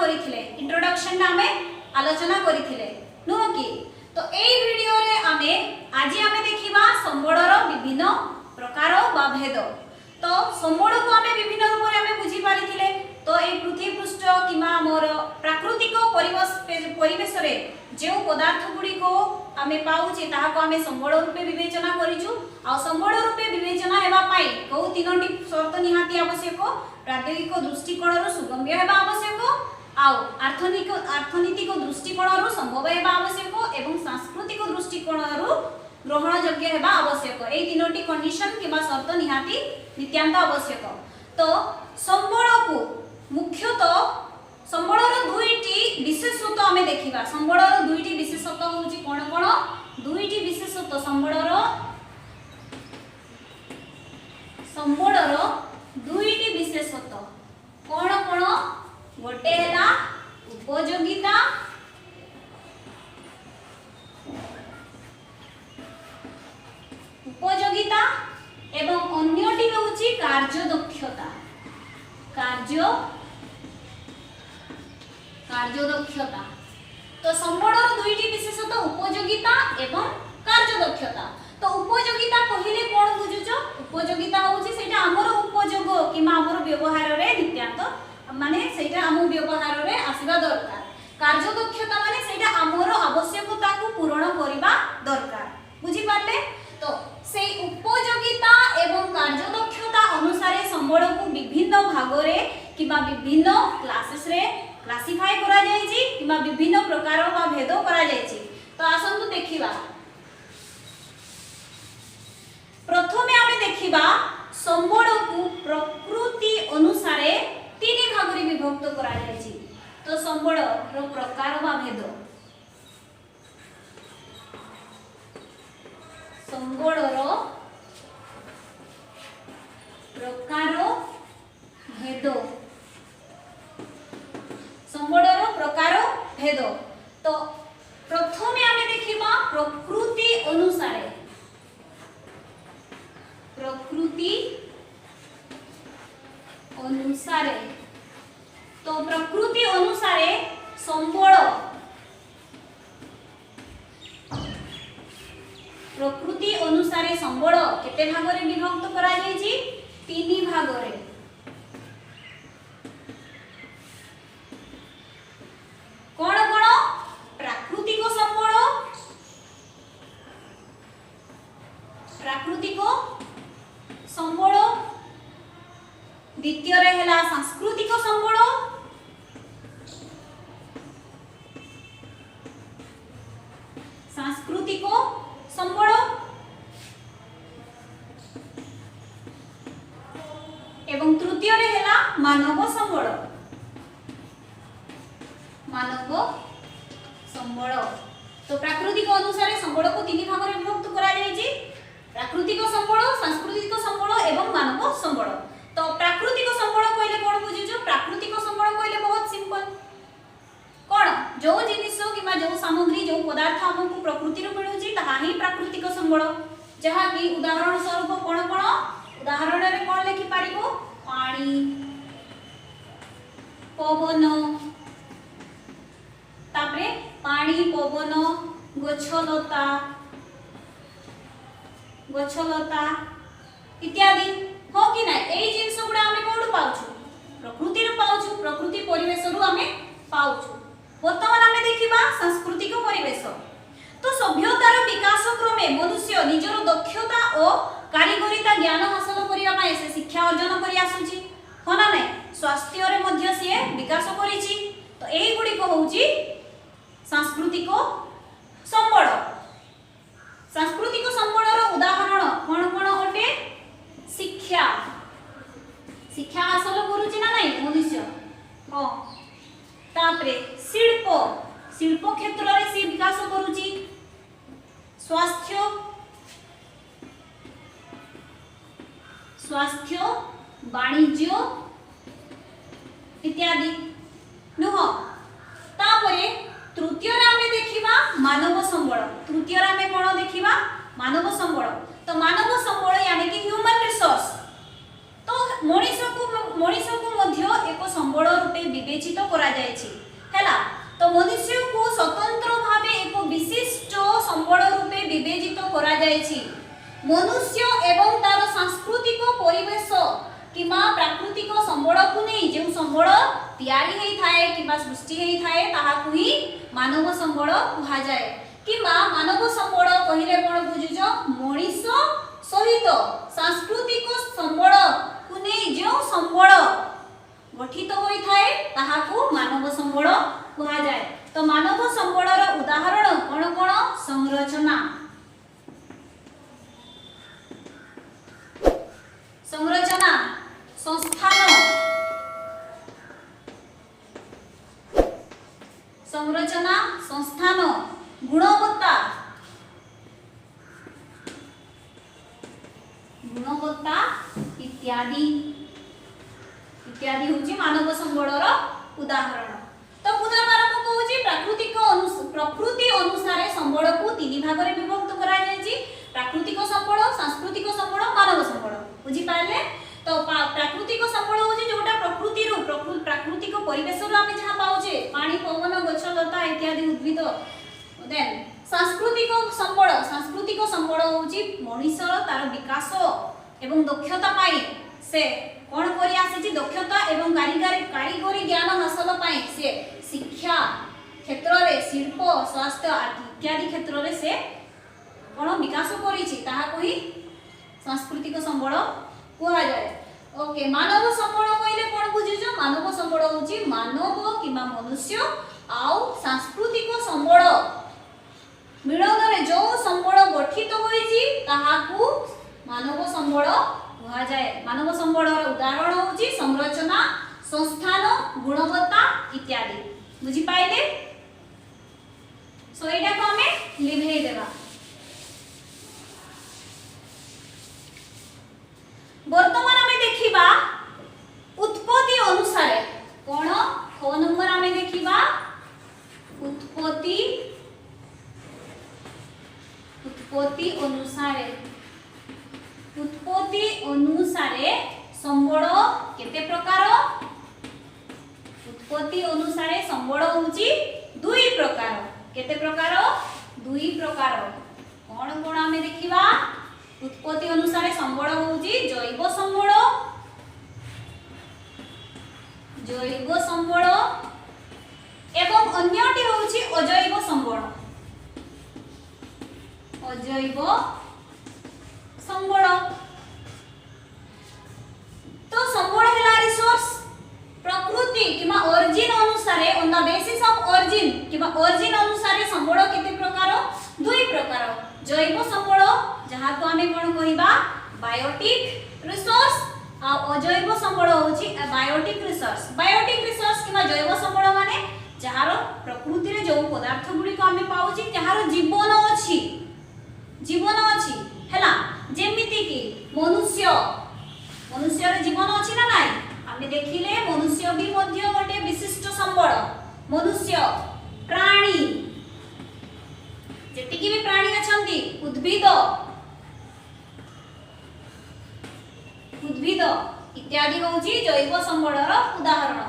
करिथिले introduction आमे आलोचना करिथिले नुह कि तो एई वीडियो रे आमे आज आमे देखिबा संबळर विभिन्न प्रकार बा भेद। तो संबळ को आमे विभिन्न रूप रे आमे बुझी पारिथिले। तो ए पृथ्वी पृष्ठ किमा मोर प्राकृतिक परिवेश रे जे पदार्थ गुडी को आमे पाउचे ताहा को आमे संबळ रूपे विवेचना करिजु। आ संबळ रूपे विवेचना हेबा पाई को तीनोटी शर्त निहाती आवश्यक। प्रायोगिक दृष्टिकोण रो सुगम्य हेबा आवश्यक, आउ अर्थनीतिक दृष्टिकोण रो संभव हेबा आवश्यक एवं सांस्कृतिक दृष्टिकोण रो ग्रहण योग्य हेबा आवश्यक। ए तीनोटी कंडीशन किबा शर्त निहाती नित्यांत आवश्यक। तो संबळ को मुख्यतः संबळर दुईटी विशेषत्व आमे देखिबा। संबळर दुईटी विशेषत्व होची कोन कोन? दुईटी विशेषत्व संबळर दुईटी विशेषत्व कोन कोन? गोटे हैला उपयोगिता एवं अन्यटी होची कार्यदक्षता। कार्यदक्षता तो संबळर दुईटी विशेषत्व उपयोगिता एवं कार्यदक्षता। तो उपयोगिता कहिले कोन बुझुचो? उपयोगिता होची सेटा हमर उपयोग किमा हमर व्यवहार रे नित्यांत माने सेटा हम व्यवहार रे आसीबा दरकार। कार्यदक्षता माने सेटा हमर आवश्यकता को पूर्ण करिबा दरकार। बुझी पाले? तो से उपयोगिता एवं कार्यदक्षता अनुसार संबळ को विभिन्न भाग रे किबा विभिन्न क्लासेस रे क्लासिफाई करा जायछि किबा विभिन्न प्रकार बा भेद करा जायछि। तो आसंतु देखिबा। प्रथमे आमे देखिबा संबळ को प्रकृति अनुसार तीन भाग रे विभक्त करा जायछि। तो संबळ रो प्रकार बा भेद, संबळ रो प्रकार भेद, संबळ रो प्रकार भेद। तो प्रथमे आमे देखिबा प्रकृति अनुसार तो प्रकृति अनुसार संबळ केते भाग रे विभक्त करा जायछि? तीन भाग रे। कोन कोन? प्राकृतिक संबळ, द्वितीय रे हैला सांस्कृतिक संबळ, एवं तृतीय रे हैला मानव संबळ। तो प्राकृतिक अनुसार संबळ को तीन भाग रे विभक्त करा जायछि। प्राकृतिक संबळ, सांस्कृतिक संबळ एवं मानव संबळ। तो प्राकृतिक संबळ कहले कोन बुझिजो? प्राकृतिक संबळ कहले बहुत सिंपल। कोन? जो जिनिस किबा जो सामग्री जो पदार्थ हमकु प्रकृति रो मिलुछि ताहा ही प्राकृतिक संबळ। जहा कि उदाहरण स्वरूप कोन कोन? उदाहरण रे कोन लिखि पारिबो? पानी, पवन, तापरे पानी, पवन, गछलता इत्यादि हो कि ना? एई जिंस गुडा हमें कोड पाउछु? प्रकृति रो पाउछु, प्रकृति परिवेश रो हमें पाउछु। वर्तमान हमें देखिबा सांस्कृतिक परिवेश। तो सभ्यतार विकास क्रमे मनुष्य निजर दक्षता और कारीगरिता ज्ञान हासिल करिया पय से शिक्षा अर्जन करि आसुची हो ना नै? स्वास्थ्य रे मध्य से विकास करिछि। तो एई गुडी को होउची सांस्कृतिक संबळ। सांस्कृतिक संबळर उदाहरण कोन कोन होटे? शिक्षा हासिल करूची ना नै मनुष्य? हो। तापरे शिल्प क्षेत्र रे से विकास करूची। स्वास्थ्य वाणिज्य इत्यादि नुह। तापरे तृतीय रे आमे देखिबा मानव संबळ। तृतीय रे आमे कोन देखिबा? मानव संबळ। तो मानव संबळ यानी कि ह्यूमन रिसोर्स। तो मनुष्य को मध्य एक संबल रूपे विवेचित करा जायछि हैला। तो मनुष्य को स्वतंत्र भावे एक विशिष्ट संबल रूपे विवेचित करा जायछि। मनुष्य एवं तार सांस्कृतिक परिवेश किमा प्राकृतिक संबल को नहीं जो संबल तैयारी हेई थाए किमा सृष्टि हेई थाए ताहाकु ही मानव संबल कुहा जाए। किमा मानव संबल कहिले कोन बुझिजो मनीष सहित सांस्कृतिक संबल को नहीं जो संबल गठित होई थाए ताहाकु मानव संबल कुहा जाए। तो मानव संबलर उदाहरण कोन कोन संरचना संरचना संस्थान संरचना संस्थान गुणवत्ता गुणवत्ता इत्यादि इत्यादि होची मानव संबलर उदाहरण। तो पुनर्बार को कहूची प्रकृति अनुसार संबल को तीन भाग रे विभक्त करा जायछि। प्राकृतिक संबल सांस्कृतिक संबल मानव संबल बुझी पाले। तो प्राकृतिक संबल होची जोटा प्रकृति रो प्राकृतिक परिवेश रो आमे जहा पाउचे पानी पवन गछ लता इत्यादि उद्भिद। देन सांस्कृतिक संबल होची मनुष्यर तार विकास एवं दक्षता पाई से कोन करी आसी दक्षता एवं कारीगरी ज्ञान हासिल पाई से शिक्षा क्षेत्र रे शिल्प स्वास्थ्य इत्यादि क्षेत्र रे से कोन विकास करी छि ताहा कोही सांस्कृतिक संबल कुहा जाय। ओके मानव संबल कहले कोन बुझिजो मानव संबल होची मानव किमा मनुष्य आउ सांस्कृतिक संबल मिलन रे जो संबल गठित होई छि ताहाकु मानव संबल कुहा जाय। मानव संबलर उदाहरण होची संरचना संस्थान गुणवत्ता इत्यादि बुझी पाइले। सो एटा को हमें लिभेई देबा। वर्तमान हमें देखिबा उत्पत्ति अनुसार कोन ख नंबर हमें देखिबा उत्पत्ति अनुसार संबल केते प्रकार उत्पत्ति अनुसार संबल होची दुई प्रकार। केते प्रकार दुई प्रकार कोन कोन हमें देखिबा उत्पत्ति अनुसार संबल होची जैव संबल एवं अन्यटी होची अजैव संबल तो संबल हैला रिसोर्स प्रकृति किमा ओरिजिन अनुसार on the basis of origin keema origin अनुसार संबल केते प्रकार दुई प्रकार। जैव संबल जहा को हमें कोन कहिबा बायोटिक रिसोर्स आ अजैव संबल होची बायोटिक रिसोर्स किमा जैव संबल माने जहार प्रकृति रे जो पदार्थ गुडी को हमें पाउची जहार जीवन अछि हैला। जेमिति कि मनुष्य रे जीवन अछि ना नाही हमें देखिले मनुष्य भी मध्य गोटे विशिष्ट संबल। मनुष्य प्राणी जेतिकी भी प्राणी अछंती उद्भिद इत्यादि होची जैव संबलर उदाहरण।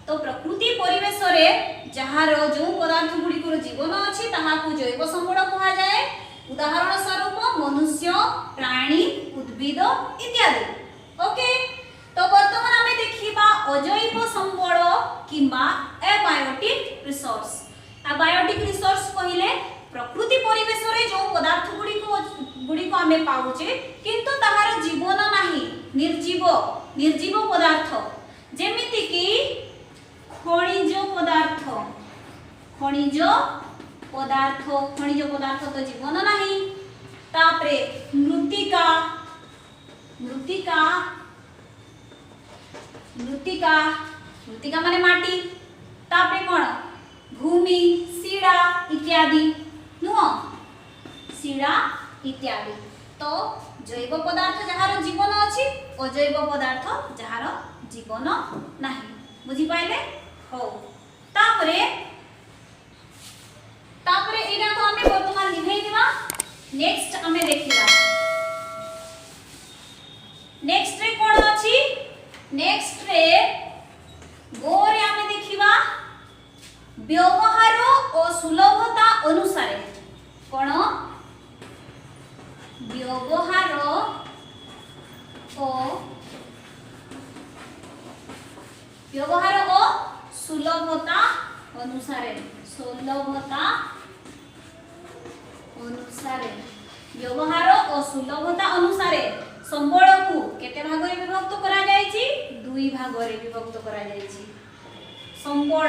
तो प्रकृति परिवेश रे जहार जो पदार्थ गुडी को जीवन अछि ताहाकु जैव संबल कहा जाय। उदाहरण स्वरूप मनुष्य प्राणी उद्भिद इत्यादि। ओके तो वर्तमान हमें देखिबा अजैव संबल किंबा एबायोटिक रिसोर्स। एबायोटिक रिसोर्स कहिले प्रकृति परिवेश रे जो पदार्थ गुडी को हमें पाउचे किंतु ताहार जीवन नाही निर्जीव पदार्थ जेमिति कि खनिज पदार्थ तो जीवन नाही। तापरे मृत्तिका माने माटी। तापरे कोन भूमि शिला इत्यादि नुह शिला इत्यादि। तो जैव पदार्थ जहार जीवन अछि अजैव पदार्थ जहार जीवन नाही बुझी पाइले हो। तापरे एटा को हमें वर्तमान लिखै दिबा। नेक्स्ट हमें देखिबा नेक्स्ट रे कोन अछि नेक्स्ट रे व्यवहार और सुलभता अनुसार कोन व्यवहार और सुलभता अनुसार व्यवहार और सुलभता अनुसार संबल को केते भाग रे विभक्त करा जायछि दुई भाग रे विभक्त करा जायछि संबल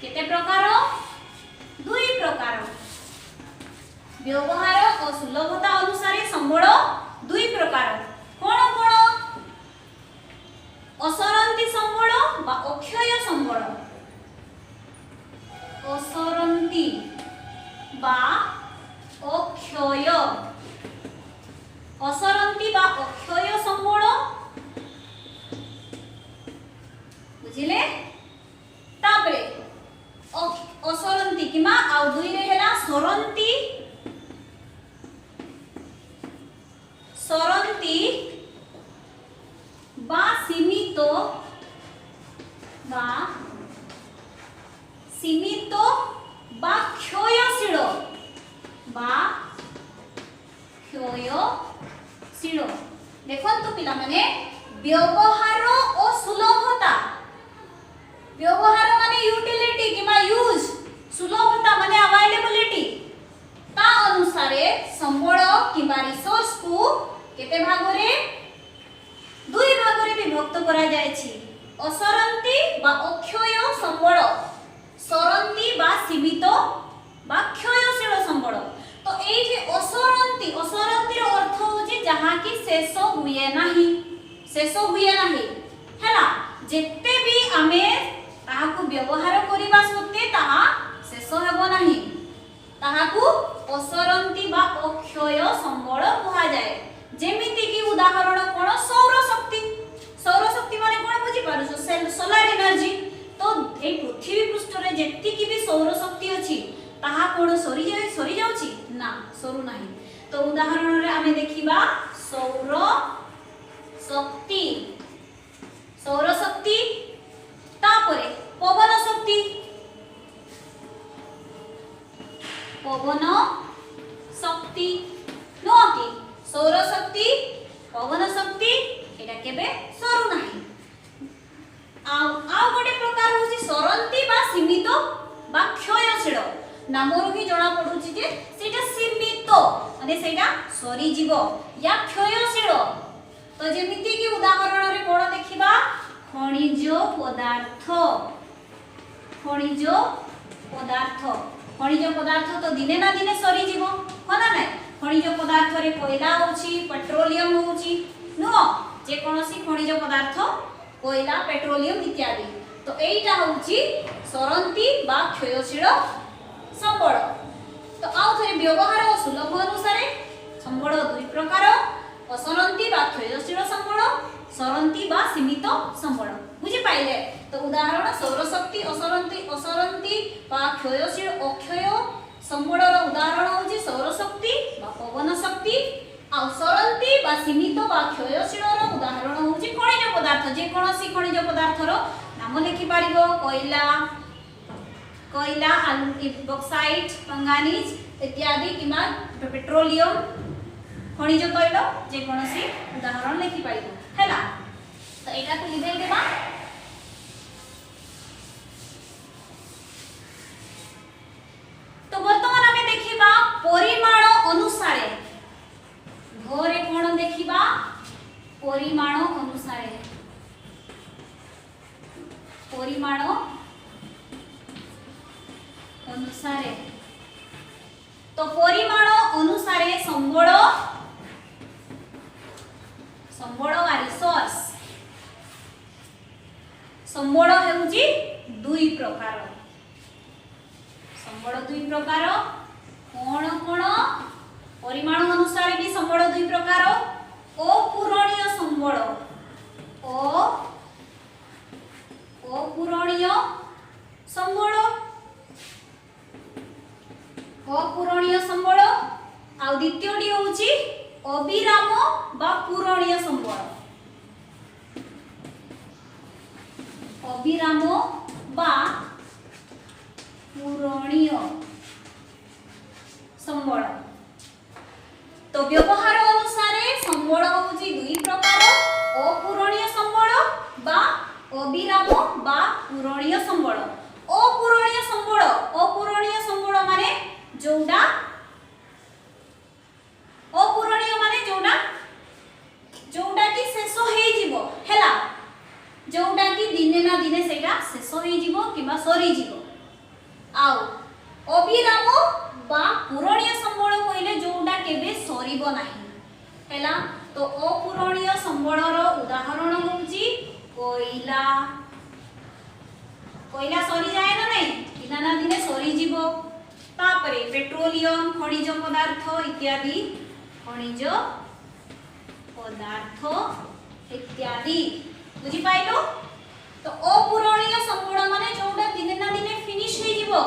केते प्रकार दुई प्रकार व्यवहार और सुलभता अनुसार संबल दुई प्रकार कोन असरंती संबल बा अक्षय संबल असरंती बा अक्षय संबल बुझिले तापरे असरंती किमा आ दुई रे हेला सरंती बा सीमित बा क्षयशील देखंतु पिला माने व्यवहार और सुलभता व्यवहार माने यूटिलिटी किमा यूज सुलभता माने अवेलेबिलिटी ता अनुसारे संबल किमा रिसोर्स को केते भाग रे दुई भाग रे विभक्त करा जायछि असरंती बा अक्षय संबल सरंती बा सीमित बा क्षयशील संबल तो एई जे असरंती रो अर्थ होछि जहा कि शेष हुए नाही हैला जेते भी आमे ताहाकु व्यवहार करिबा सत्ते ताहा शेष हेबो नाही ताहाकु असरंती बा अक्षय संबल कुहा जाय जेमिति कि उदाहरण कोन सौर शक्ति माने कोन बुझी पारुछ सोलार एनर्जी तो ए पृथ्वी पृष्ठ रे जेति कि भी सौर शक्ति अछि ताहा कोन सरी जाउछि ना सरू नाही तो उदाहरण रे आमे देखिबा सौर शक्ति तापरे पवन शक्ति नो कि सौर शक्ति पवन शक्ति एटा केबे सरू नाही आ गोटे प्रकार होछि सरंती बा सीमित बा क्षयशील नामरु ही जणा पडुछि जे सेटा सीमित माने सेटा सरी जीव या क्षयशील तो जेमिति कि उदाहरण रे कोन देखिबा खनिज पदार्थ तो दिने ना दिने सरी जीव कोना नै खनिज पदार्थ रे कोयला होछि पेट्रोलियम होछि नो जे कोनोसी खनिज पदार्थ कोयला पेट्रोलियम इत्यादि तो एटा होछि सरंती बा क्षयशील संबल तो आउ थरे व्यवहार और सुलभ अनुसार संबल दुई प्रकार असरंती बा क्षयशील संबल सरंती बा सीमित संबल बुझी पाइले तो उदाहरण सौर शक्ति असरंती बा क्षयशील अक्षय संबल रो उदाहरण होछि सौर शक्ति बा पवन शक्ति आ सरंती बा सीमित बा क्षयशील रो उदाहरण होछि खनिज पदार्थ जे कोनोसी खनिज पदार्थ रो नाम लिखि पारिबो कोयला बॉक्साइट मंगानीज इत्यादि किमा पेट्रोलियम खनिज तैल जे कोनोसी उदाहरण लिखि पारिबो हैला तो एटा को लिखै देबा तो वर्तमान हमें देखिबा परिमाण अनुसार घरे कोन देखिबा परिमाण अनुसार तो परिमाण अनुसार संबल आ रिसोर्स संबल हेउची दुई प्रकार कोन परिमाण अनुसार भी संबल दुई प्रकार अपूरणीय संबल आ द्वितीयटी होची अविराम बा पूरणीय संबल अविराम बा पूरणीय संबल। तो व्यवहार अनुसार संबल होउची दुई प्रकार, अपूरणीय संबल बा अविराम बा पूरणीय संबल। अपूरणीय संबल माने जोडा, अपूरणीय माने जोडा की शेष हेई जीवो हैला, जोडा की दिने ना दिने सेटा शेष हेई जीवो किबा सरी जीवो। आउ अविराम बा पूरणीय संबल कहिले जोडा केबे सरीबो नाही हैला। तो अपूरणीय संबलर उदाहरण होउची कोयला। कोयला सरी जाए ना नहीं, दिना ना दिने सरी जीवो। तापरे पेट्रोलियम, खनिज पदार्थ इत्यादि, खनिज पदार्थ इत्यादि बुझी पाइलो। तो अपूरणीय संबल माने जोडा दिने ना दिने फिनिश हे जीवो,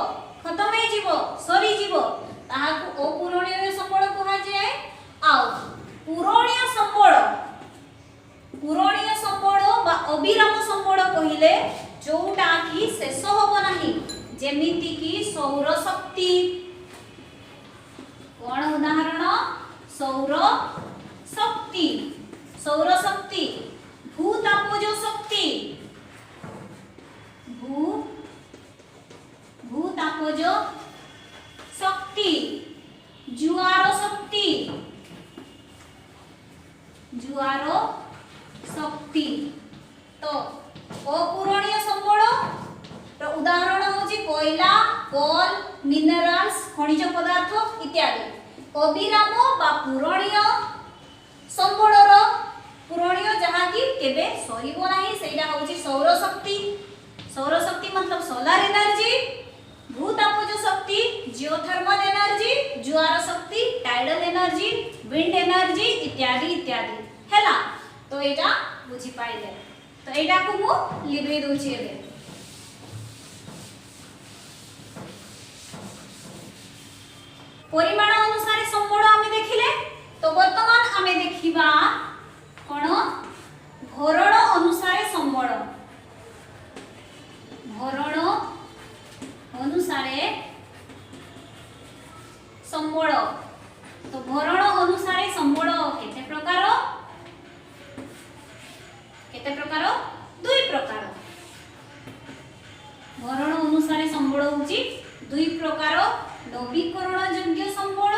खत्म हे जीवो, सरी जीवो, ताहाकू अपूरणीय संबल कहा जाए। आउ पूरणीय संबल बा अविराम संबल कहिले जोडा की शेष होबो नाही, जेमिति की सौर शक्ति। कोन उदाहरण? सौर शक्ति, भूतापज शक्ति, भूतापज शक्ति, जुआर शक्ति। तो अपूरणीय संबल उदाहरण होची कोयला, कोल, मिनरल्स, खनिज पदार्थ इत्यादि। अविराम बा पूरणीय संबलर पूरणीय जहा की केबे सरीबो नाही सेटा होची सौर शक्ति। सौर शक्ति मतलब सोलर एनर्जी, भूतापज शक्ति जियोथर्मल एनर्जी, ज्वार शक्ति टाइडल एनर्जी, विंड एनर्जी इत्यादि इत्यादि हैला। तो एटा बुझी पाइले। तो एटा को मु लिबे दोछि एबे। परिमाण अनुसार संबल आमे देखिले। तो वर्तमान आमे देखिबा कोन भरण अनुसार संबल। भरण अनुसार संबल। तो भरण अनुसार संबल केते प्रकार? दुई प्रकार। भरण अनुसार संबल होची दुई प्रकार। नवीकरण योग्य संबल,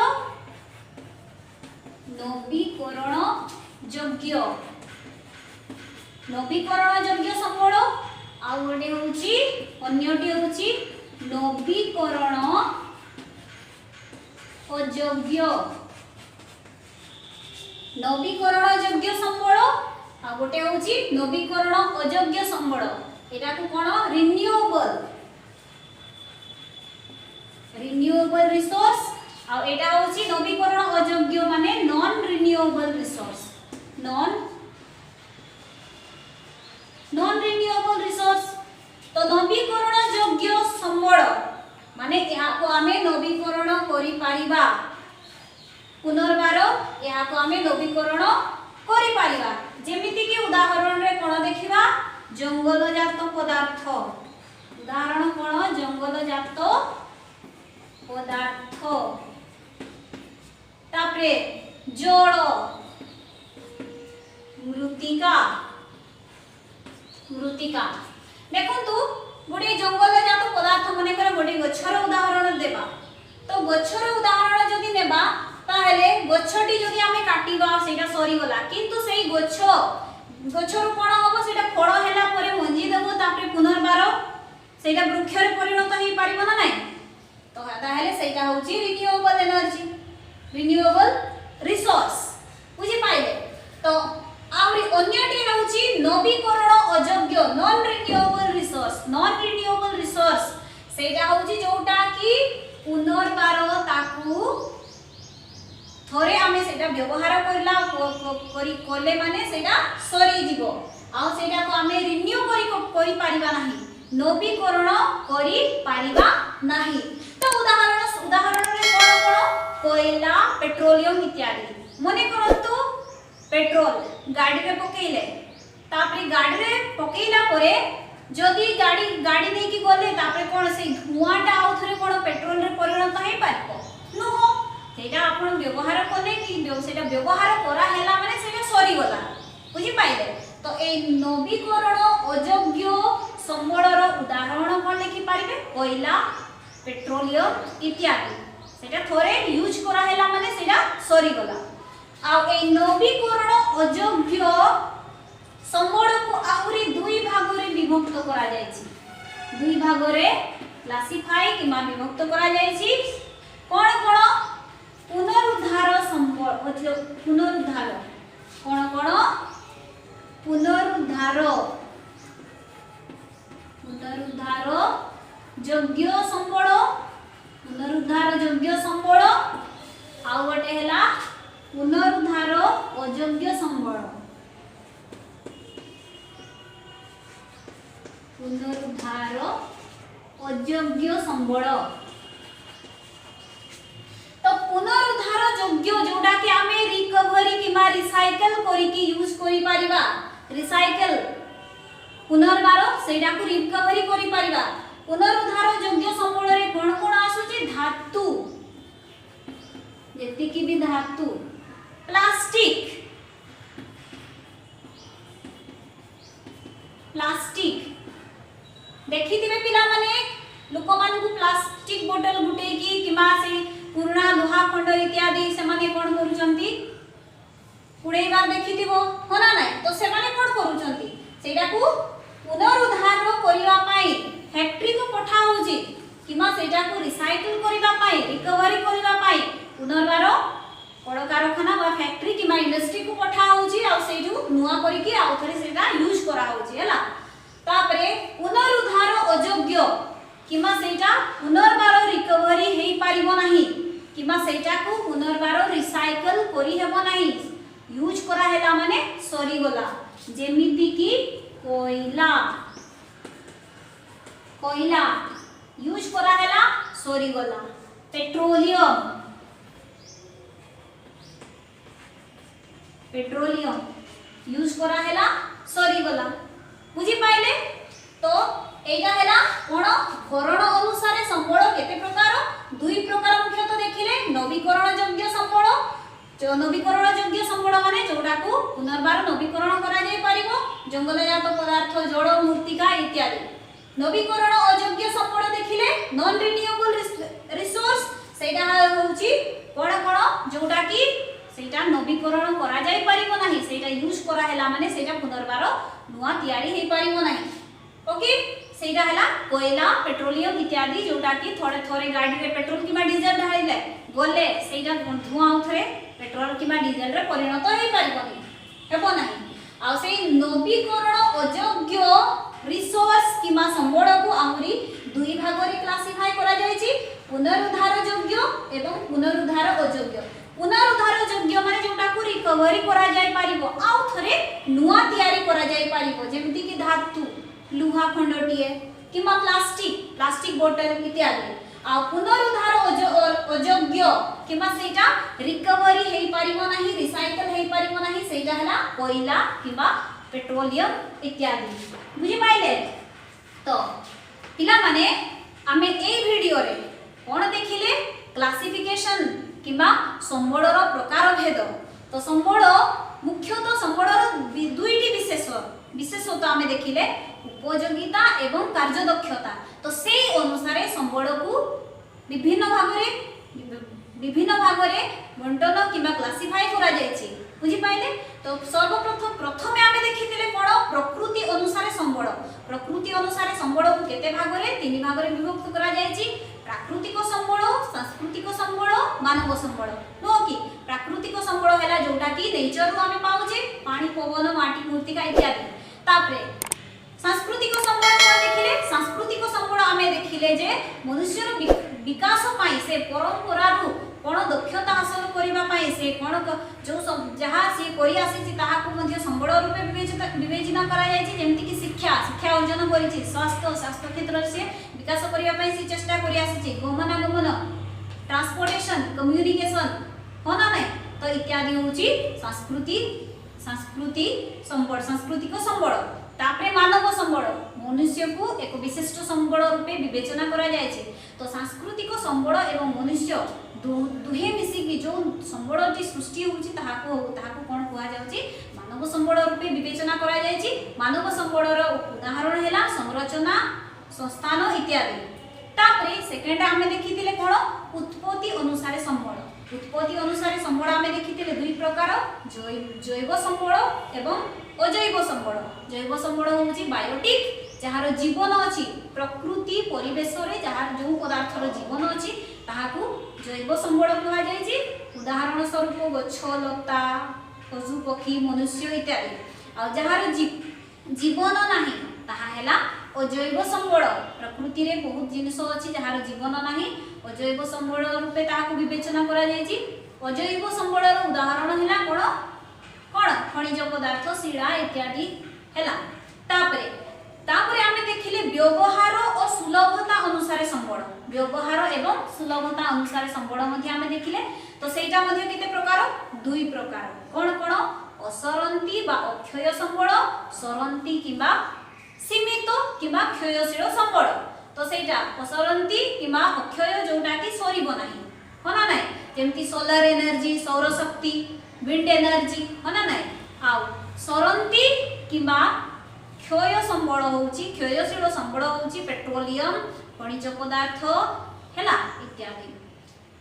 नवीकरण योग्य संबल। आ गोटे होची अन्यटी होची नवीकरण अयोग्य। नवीकरण योग्य संबल आ गोटे होची नवीकरण अयोग्य संबल। एटा को कोन? Renewable resource. आ एटा होची नवीकरण अयोग्य माने non renewable resource. Non renewable resource. तो नवीकरण योग्य संबल माने यहा को आमे नवीकरण करि पारिबा, पुनर्बार यहा को आमे नवीकरण करि पारिबा। जेमिति कि उदाहरण रे कोन देखिबा? जंगलजात पदार्थ। उदाहरण कोन? जंगलजात पदार्थ। तापरे जल, मृत्तिका। देखंतु गोटे जंगलजात पदार्थ माने कर गोटे गछर उदाहरण देबा। तो गछर उदाहरण जदि नेबा ताहेले गछटी जदि आमे काटिबा सेटा सरी गला, किंतु सेई गछर कोन होबो? सेटा फळ हैला परे मंजी देबो, तापरे पुनर्बार सेटा वृक्ष रे परिणत हेई पारिबो ना नै। तो ताहेले सेटा होची रिन्यूएबल एनर्जी, रिन्यूएबल रिसोर्स। बुझी पाइले? तो आउरी अन्यटी होची नवीकरण अयोग्य, non renewable resource. Non renewable resource सेटा होची जोटा की पुनर्बार ताकू थोरे आमे सेटा व्यवहार करला कोले माने सेटा सरी जीवो। आ सेटा को आमे रिन्यू करि पारिबा नाही, नवीकरण करि पारिबा नाही। तो उदाहरण रे कोन? कोयला, पेट्रोलियम इत्यादि। मने करंतु पेट्रोल गाड़ी रे पकेइले, तापरे गाड़ी रे पकेइला परे जदि गाड़ी गाड़ी नहीं कि गले तापरे कोन से धुआंटा आउ थरे कोन पेट्रोल रे परिणत हे पारबो नुहो सेटा आपण व्यवहार कले कि सेटा व्यवहार करा हैला माने सेटा सरी गला बुझी पाइले। तो ए नवीकरण अयोग्य संबळर उदाहरण कोन लिखि पारिबे कोयला पेट्रोलियम इत्यादि सेटा थोरे यूज करा हैला माने सेटा सरी गला। आ ए नवीकरण अयोग्य संबळ को आहुरी दुई भाग रे विभक्त करा जायछि दुई भाग रे क्लासिफाई किमा विभक्त करा जायछि कोन कोन पुनरुद्धार संबळ पुनरुद्धार कोन कोन पुनरुद्धार पुनरुद्धार योग्य संबळ पुनरुद्धार योग्य संबळ आ गोटे हैला पुनरुद्धार अयोग्य संबळ पुनरुद्धार अयोग्य संबळ। तो पुनरुद्धार योग्य जोडा कि आमे रिकवरी किमा रिसाइकल करी कि यूज करि परिबा रिसाइकल पुनर्बार सेटा को रिकवरी करि परिबा। पुनरुद्धार योग्य संबळ रे कोन कोन आसुची धातु जेति कि भी धातु प्लास्टिक प्लास्टिक देखिथिबे पिला माने लोक मान को प्लास्टिक बोतल गुटे की किमा से पुराना लोहा खंड इत्यादि से माने कोन करूचंती कुडेइबार देखिथिबो होना नै तो से माने कोन करूचंती सेटा को पुनरुद्धार करिवा पाई फैक्ट्री को पठा होची किमा सेटा को रिसाइकल करिवा पाई रिकवरी करिवा पाई पुनर्बार बड़ कारखाना बा फैक्ट्री किमा इंडस्ट्री को पठा होची आ सेजु नुवा करी कि आ थरे सेटा यूज करा होची हला। तापरे पुनरुद्धार अयोग्य किमा सेटा पुनर्बार रिकवरी हेई पारिबो नाही किमा सेटा को पुनर्बार रिसाइकल करी हेबो नाही यूज करा हैला माने सरी गला जेमिति कि कोयला कोयला यूज करा हैला सरी गला पेट्रोलियम पेट्रोलियम यूज करा हैला सरी गला बुझी पाइले। तो एटा हैला कोन भरण अनुसार संबळ केते प्रकार दुई प्रकार मुख्यतः देखिले नवीकरण योग्य संबळ जो नवीकरण योग्य संबळ माने जोडा को पुनर्बार नवीकरण करा जाय परिबो जंगलजात पदार्थ जड़ मृत्तिका इत्यादि। नवीकरण अयोग्य संबळ देखिले नॉन रिन्यूएबल रिसोर्स सेटा होउची कोन कोन जोडा की सेटा नवीकरण करा जाय परिबो नाही सेटा यूज करा हैला माने सेटा पुनर्बार नुवा तयारी हे परिबो नाही ओके। सेटा हैला कोयला पेट्रोलियम इत्यादि जोटा की थोड़े थोड़े गाड़ी रे पेट्रोल किमा डीजल ढाळिले गले सेटा धुआं उठरे पेट्रोल किमा डीजल रे परिणत हे परिबोनी हेबो नाही। आ से नवीकरण अयोग्य रिसोर्स किमा संबळ को आहुरी दुई भाग रे क्लासिफाई करा जायछि पुनरुद्धार योग्य एवं पुनरुद्धार अयोग्य। पुनरुद्धार योग्य माने जोटा को रिकवरी करा जाय परिबो आ थरे नुवा तयारी करा जाय परिबो जेमिति कि धातु लुहा खंडटिए किमा प्लास्टिक बोतल इत्यादि। आ पुनरुद्धार अयोग्य किमा सेटा रिकवरी हेई परिबो नाही रिसाइकल हेई परिबो नाही सेटा हला कोयला किमा पेट्रोलियम इत्यादि बुझी पाइले। तो पिला माने आमे ए वीडियो रे कोन देखिले क्लासिफिकेशन किमा संबळर प्रकार भेद। तो संबळ मुख्यतः संबळर दुईटी विशेषता आमे देखिले उपयोगिता एवं कार्यदक्षता। तो से अनुसार संबळ को विभिन्न भाग रे बंटन किमा क्लासिफाई करा जायछि बुझी पाइले। तो सर्वप्रथम प्रथमे आमे देखिथिले कोन प्रकृति अनुसार संबळ प्रकृति अनुसार संबळ को केते भाग रे तीन भाग रे विभक्त करा जायछि प्राकृतिक संबळ सांस्कृतिक संबळ मानव संबळ नो कि प्राकृतिक संबळ हैला जोटा कि नेचर रो आमे पाउजे पानी पवन माटी मृत्तिका इत्यादि। तापरे सांस्कृतिक संबळ को देखिले सांस्कृतिक संबळ आमे देखिले जे मनुष्यर विकास पाई से परंपरा रु कोन दक्षता हासिल करिबा पाई से कोन जो जहा से करि आसी ताहा को मध्ये संबळ रूपे विवेचना करा जायछि जेमति कि शिक्षा अर्जन करिछि स्वास्थ्य क्षेत्र से विकास करिया पाई से चेष्टा करि आसी गमनागमन ट्रांसपोर्टेशन कम्युनिकेशन होना नै तो इत्यादि होछि सांस्कृतिक संबळ सांस्कृतिक संबळ। तापरे मानव संबळ मनुष्य मनुष्य को एक विशिष्ट संबल रूपे विवेचना करा जायछि। तो सांस्कृतिक संबल एवं मनुष्य दुहे मिसिकी जो संबलटी सृष्टि होउछि ताहाको कोन कुहा जाउछि मानव संबल रूपे विवेचना करा जायछि। मानव संबलर उदाहरण हैला संरचना संस्थान इत्यादि। तापरे सेकेंड आमे देखिथिले कोन उत्पत्ति अनुसार संबल। उत्पत्ति अनुसार संबल आमे देखिथिले दुई प्रकार जैव संबल एवं अजैव संबल। जैव संबल होउछि बायोटिक जहार जीवन अछि प्रकृति परिवेश रे जहार जो पदार्थर जीवन अछि ताहाकू जैव संबल कहा जायछि। उदाहरण स्वरूप गछ लता पशु पक्षी मनुष्य इत्यादि। आ जहार जीवन नाही ताहा हैला अजैव संबल। प्रकृति रे बहुत जिनिस अछि जहार जीवन नाही अजैव संबल रूपे ताहाकू विवेचना करा जायछि। अजैव संबलर उदाहरण हैला कोन कोन खनिज पदार्थ शिला इत्यादि हैला। तापरे आमे देखिले व्यवहार और सुलभता अनुसार संबल। व्यवहार एवं सुलभता अनुसार संबल मध्ये आमे देखिले। तो सेटा मध्ये केते प्रकार दुई प्रकार कोन कोन असरंती बा अक्षय संबल सरंती किबा सीमित किबा क्षयशील संबल। तो सेटा असरंती किबा अक्षय जोटा कि सरीब नाही होना नाही जेमति सोलर एनर्जी सौर शक्ति विंड एनर्जी होना नाही। आ सरंती किबा क्षय संबल होउची क्षयशील संबल होउची पेट्रोलियम खनिज पदार्थ हैला इत्यादि।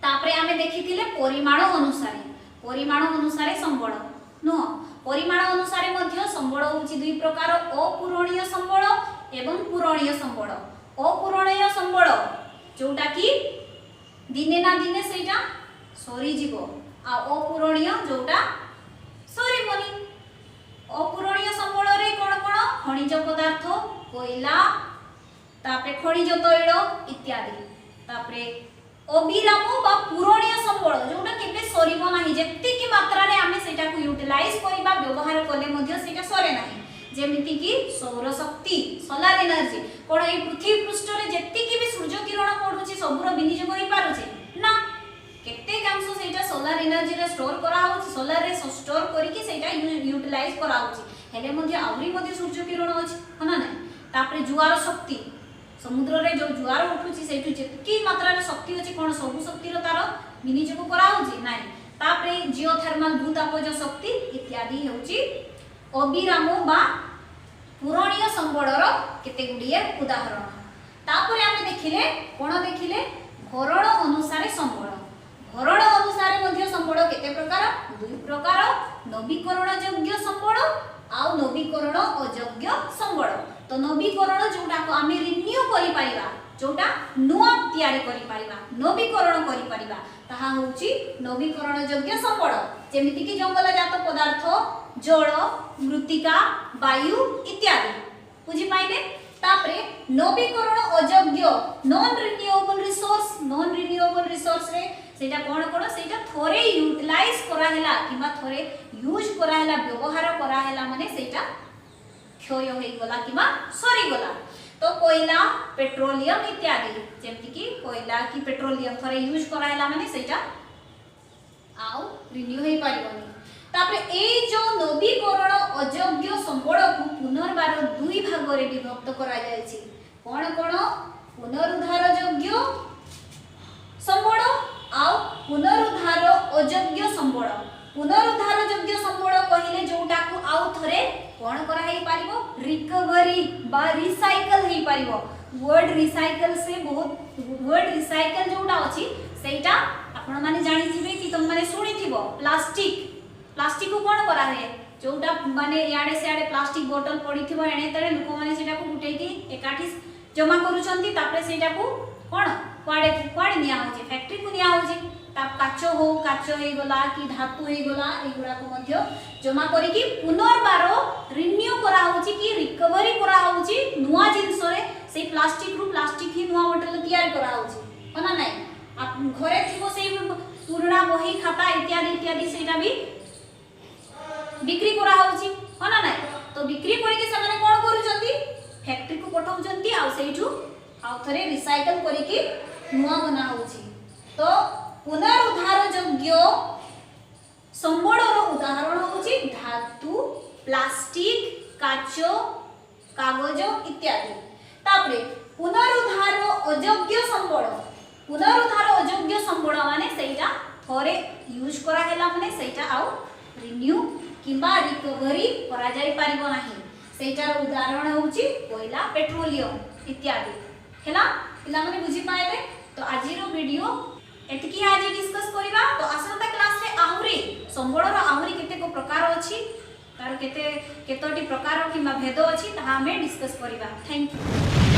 तापरे आमे देखिथिले परिमाण अनुसार संबल नो परिमाण अनुसार मध्य संबल होउची दुई प्रकार अपूरणीय संबल एवं पूरणीय संबल। अपूरणीय संबल जोटा कि दिने ना दिने सेटा सरी जीवो आ अपूरणीय जोटा सरीबनी। अपूरणीय संबल रे कोन कोन खनिज पदार्थ कोयला तापरे खनिज तैल इत्यादि। तापरे अविराम बा पूरणीय संबल जोटा केबे सरीबो नाही जेत्ति कि मात्रा रे आमे सेटा को यूटिलाइज करिबा व्यवहार करले मध्ये सेटा सरे नाही। जेमिति कि सौर शक्ति सोलर एनर्जी कोन ए पृथ्वी पृष्ठ रे जेत्ति कि भी सूर्य किरण पडुची सबुर विनियोग होई पारुचे ना केते कांश सेटा सोलर एनर्जी रे स्टोर करा होची सोलर रे स्टोर करिकि सेटा यूटिलाइज करा होची हेले मध्ये आवरी मध्ये सूर्य किरण अछि हना नै। तापरे जुआर शक्ति समुद्र रे जो जुआर उठुची सेठु जेतकी मात्रा रे शक्ति अछि कोन सब शक्ति रो तार विनियोग करा होची नै। तापरे जियोथर्मल भूतापज शक्ति इत्यादि होची अविराम बा पूरणीय संबलर केते गुडिये उदाहरण। तापरे आमे देखिले कोन देखिले भरण अनुसार संबल। भरण अनुसार मध्ये संबल केते प्रकार दुई प्रकार नवीकरण योग्य संबल आ नवीकरण अयोग्य संबल। तो नवीकरण जोटा को आमे रिन्यू करि परिबा जोटा नुआ तयारी करि परिबा नवीकरण करि परिबा ताहा होची नवीकरण योग्य संबल। जेमिति कि जंगलजात पदार्थ जल मृत्तिका वायु इत्यादि बुझी पाइले। तापरे नवीकरण अयोग्य नॉन रिन्यूएबल रिसोर्स रे सेटा कोन कोन सेटा थोरे यूटिलाइज करा हैला किबा थोरे यूज करा हैला व्यवहार करा हैला माने सेटा क्षय होई गला किबा सरी गला। तो कोयला पेट्रोलियम इत्यादि जेमति कि कोयला कि पेट्रोलियम थोरे यूज करा हैला माने सेटा आउ रिन्यू होई पारिबनी। तापरे ए जो नवीकरण अयोग्य संबल को पुनर्बार दुई भाग रे विभक्त करा जायछि। कोन कोन पुनरुद्धार योग्य संबल आ पुनरुद्धार अयोग्य संबल। पुनरुद्धार योग्य संबल कहिले जोटा को आउ थरे कोन करा हेई पारिबो रिकवरी बा रिसाइकल हेई पारिबो। वर्ड रिसाइकल से बहुत वर्ड रिसाइकल जोटा अछि सेटा आपण माने जानि थिबे कि तुम माने सुनि थिबो प्लास्टिक को कोन करा हे जोटा माने याडे से याडे प्लास्टिक बोतल पड़ी थिबो एने तळे लोक माने सेटा को गुटेई कि एकाठी जमा करूछंती तापरे सेटा को कोन क्वाडे निया होची फैक्ट्री को निया होची ताप काच हे गला कि धातु हे गला एगुडा को मध्य जमा करी कि पुनर्बार रिन्यू करा होची कि रिकवरी करा होची नुवा जिंस रे से प्लास्टिक ही नुवा बोतल तयार करा होची होना नै। आप घरे थिबो से पुराना बही खाता इत्यादि सेटा भी बिक्री करा होची होना नै। तो बिक्री करी कि सने कोन करूचंती फैक्ट्री को पठाउचंती आ सेठू आ थरे रिसाइकल करी कि नुवा बना होची। तो पुनरुद्धार योग्य संबलर उदाहरण होची धातु प्लास्टिक काच कागज इत्यादि। तापरे पुनरुद्धार अयोग्य संबल पुनरुद्धार अयोग्य संबल माने सेटा थोरे यूज करा हैला माने सेटा आउ रिन्यू किंबा रिकवरी करा जाई परिबो नाही सेटार उदाहरण होउची कोयला पेट्रोलियम इत्यादि हैला पिला माने बुझी पाइले। तो आजिरो वीडियो एतकी आज डिस्कस करिबा। तो आसंता क्लास रे आहुरी संबळर आहुरी केते को प्रकार अछि तार केते केतोटी प्रकार किंबा भेद अछि ताहा हमें डिस्कस करिबा। Thank you.